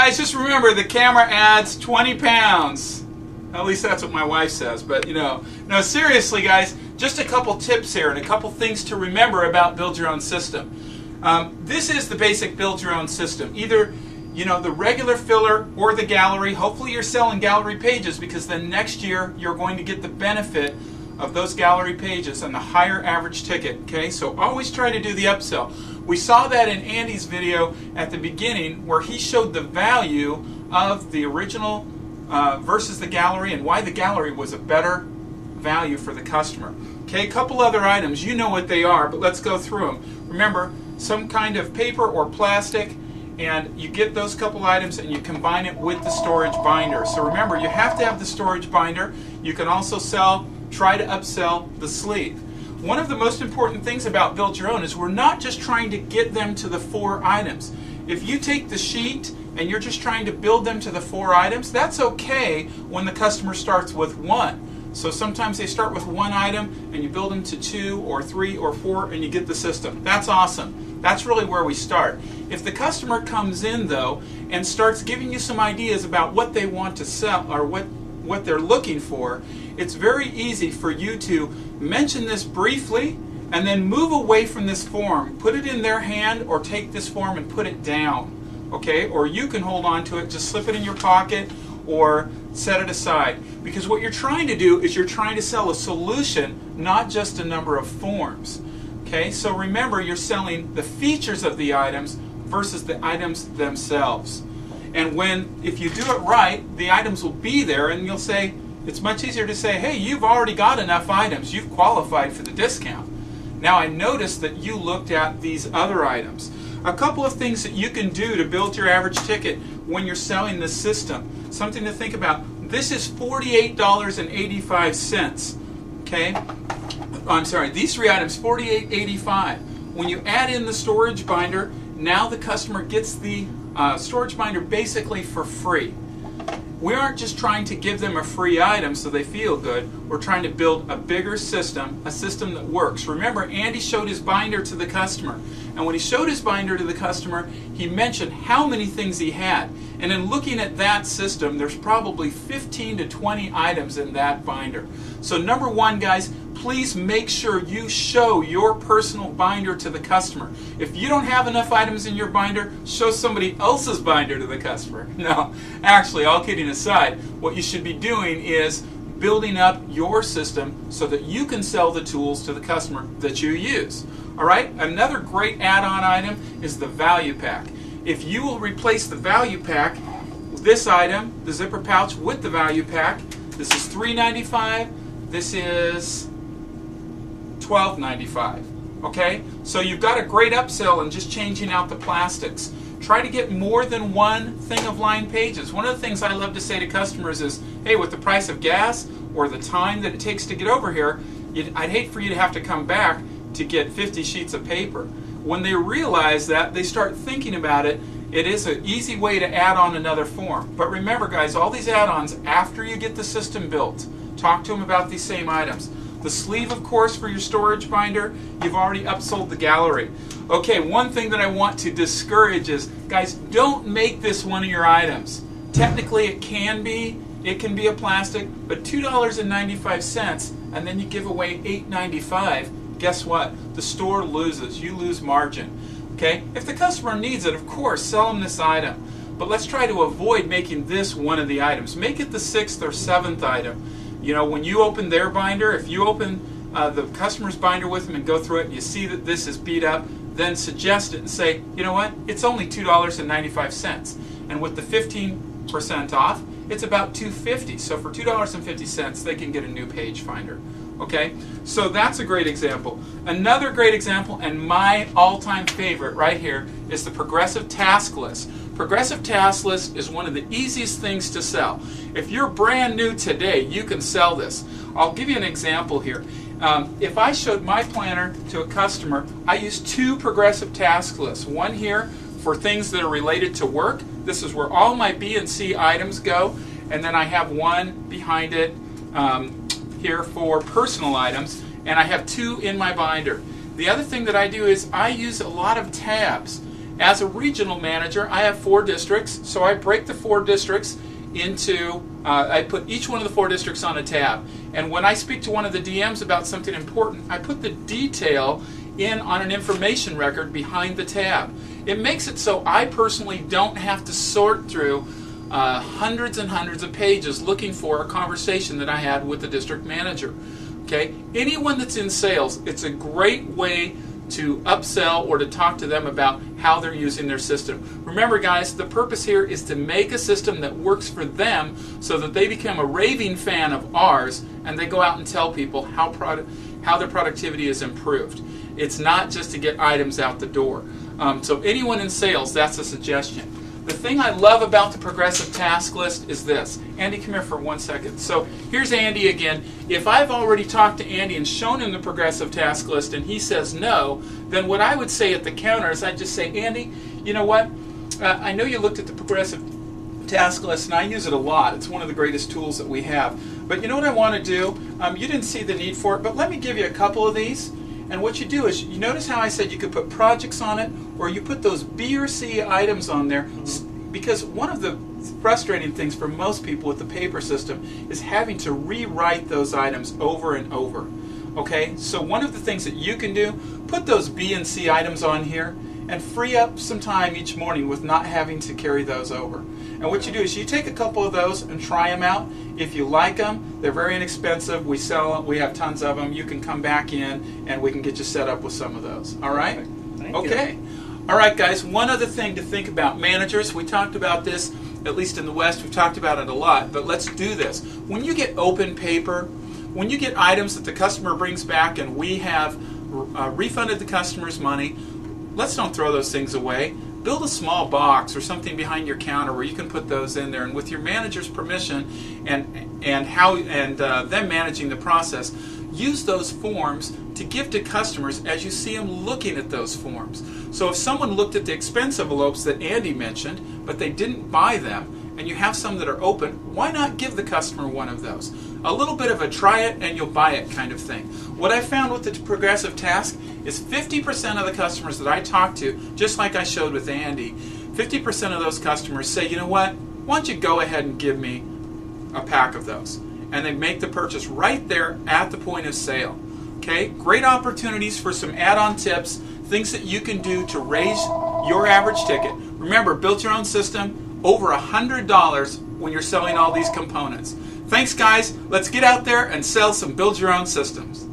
guys, just remember the camera adds 20 pounds. At least that's what my wife says, but you know. No, seriously guys, just a couple tips here and a couple things to remember about Build Your Own System. This is the basic Build Your Own System. Either the regular filler or the gallery. Hopefully you're selling gallery pages, because then next year you're going to get the benefit of those gallery pages and the higher average ticket. Okay, so always try to do the upsell. We saw that in Andy's video at the beginning, where he showed the value of the original versus the gallery, and why the gallery was a better value for the customer. Okay, a couple other items, you know what they are, but let's go through them. Remember, some kind of paper or plastic, and you get those couple items and you combine it with the storage binder. So remember, you have to have the storage binder. You can also try to upsell the sleeve. One of the most important things about Build Your Own is we're not just trying to get them to the 4 items. If you take the sheet and you're just trying to build them to the 4 items, that's okay when the customer starts with 1. So sometimes they start with 1 item and you build them to 2 or 3 or 4 and you get the system. That's awesome. That's really where we start. If the customer comes in though and starts giving you some ideas about what they want to sell or what they're looking for, it's very easy for you to mention this briefly and then move away from this form. Put it in their hand or take this form and put it down. Okay? Or you can hold on to it, just slip it in your pocket or set it aside. Because what you're trying to do is you're trying to sell a solution, not just a number of forms. Okay? So remember, you're selling the features of the items versus the items themselves. And if you do it right, the items will be there, and you'll say, it's much easier to say, hey, you've already got enough items. You've qualified for the discount. Now I noticed that you looked at these other items. A couple of things that you can do to build your average ticket when you're selling this system. Something to think about. This is $48.85. Okay? I'm sorry, these 3 items, $48.85. When you add in the storage binder, now the customer gets the storage binder basically for free. We aren't just trying to give them a free item so they feel good. We're trying to build a bigger system, a system that works. Remember, Andy showed his binder to the customer. And when he showed his binder to the customer, he mentioned how many things he had. And in looking at that system, there's probably 15 to 20 items in that binder. So number 1, guys, please make sure you show your personal binder to the customer. If you don't have enough items in your binder, show somebody else's binder to the customer. No, actually, all kidding aside, what you should be doing is building up your system so that you can sell the tools to the customer that you use. All right, another great add-on item is the value pack. If you will replace the value pack, this item, the zipper pouch with the value pack, this is $3.95, this is $12.95. Okay, so you've got a great upsell in just changing out the plastics. Try to get more than one thing of lined pages. One of the things I love to say to customers is, hey, with the price of gas or the time that it takes to get over here, I'd hate for you to have to come back to get 50 sheets of paper. When they realize that, they start thinking about it. It is an easy way to add on another form. But remember, guys, all these add-ons, after you get the system built, talk to them about these same items. The sleeve, of course, for your storage binder, you've already upsold the gallery. Okay, one thing that I want to discourage is, guys, don't make this one of your items. Technically, it can be a plastic, but $2.95, and then you give away $8.95. Guess what? The store loses. You lose margin. Okay? If the customer needs it, of course, sell them this item. But let's try to avoid making this one of the items. Make it the 6th or 7th item. You know, when you open their binder, if you open the customer's binder with them and go through it and you see that this is beat up, then suggest it and say, you know what? It's only $2.95. And with the 15% off, it's about $2.50. So for $2.50, they can get a new page finder. Okay, so that's a great example. Another great example, and my all-time favorite right here, is the Progressive Task List. Progressive Task List is one of the easiest things to sell. If you're brand new today, you can sell this. I'll give you an example here. If I showed my planner to a customer, I use 2 Progressive Task Lists. One here for things that are related to work. This is where all my B and C items go. And then I have one behind it here for personal items, and I have 2 in my binder. The other thing that I do is I use a lot of tabs, As a regional manager, I have 4 districts, so I break the 4 districts into, I put each one of the 4 districts on a tab. And when I speak to one of the DMs about something important, I put the detail in on an information record behind the tab. It makes it so I personally don't have to sort through hundreds and hundreds of pages looking for a conversation that I had with the district manager. Okay? Anyone that's in sales, it's a great way to upsell or to talk to them about how they're using their system. Remember guys, the purpose here is to make a system that works for them so that they become a raving fan of ours and they go out and tell people how their productivity is improved. It's not just to get items out the door. So anyone in sales, that's a suggestion. The thing I love about the progressive task list is this. Andy, come here for 1 second. So here's Andy again. If I've already talked to Andy and shown him the progressive task list and he says no, then what I would say at the counter is I'd just say, Andy, you know what? I know you looked at the progressive task list and I use it a lot. It's one of the greatest tools that we have. But you know what I want to do? You didn't see the need for it, but let me give you a couple of these. And what you do is, you notice how I said you could put projects on it, or you put those B or C items on there, because one of the frustrating things for most people with the paper system is having to rewrite those items over and over. Okay, so one of the things that you can do, put those B and C items on here, and free up some time each morning with not having to carry those over. And what you do is you take a couple of those and try them out. If you like them, they're very inexpensive. We sell them. We have tons of them. You can come back in and we can get you set up with some of those. All right? Okay. All right, guys. One other thing to think about. Managers, we talked about this, at least in the West. We've talked about it a lot, but let's do this. When you get open paper, when you get items that the customer brings back and we have refunded the customer's money, let's don't throw those things away. Build a small box or something behind your counter where you can put those in there, and with your manager's permission and them managing the process, use those forms to give to customers as you see them looking at those forms. So if someone looked at the expense envelopes that Andy mentioned, but they didn't buy them, and you have some that are open, why not give the customer one of those? A little bit of a try it and you'll buy it kind of thing. What I found with the progressive task is 50% of the customers that I talk to, just like I showed with Andy, 50% of those customers say, you know what, why don't you go ahead and give me a pack of those? And they make the purchase right there at the point of sale. Okay, great opportunities for some add-on tips, things that you can do to raise your average ticket. Remember, build your own system, over $100 when you're selling all these components. Thanks guys, let's get out there and sell some build your own systems.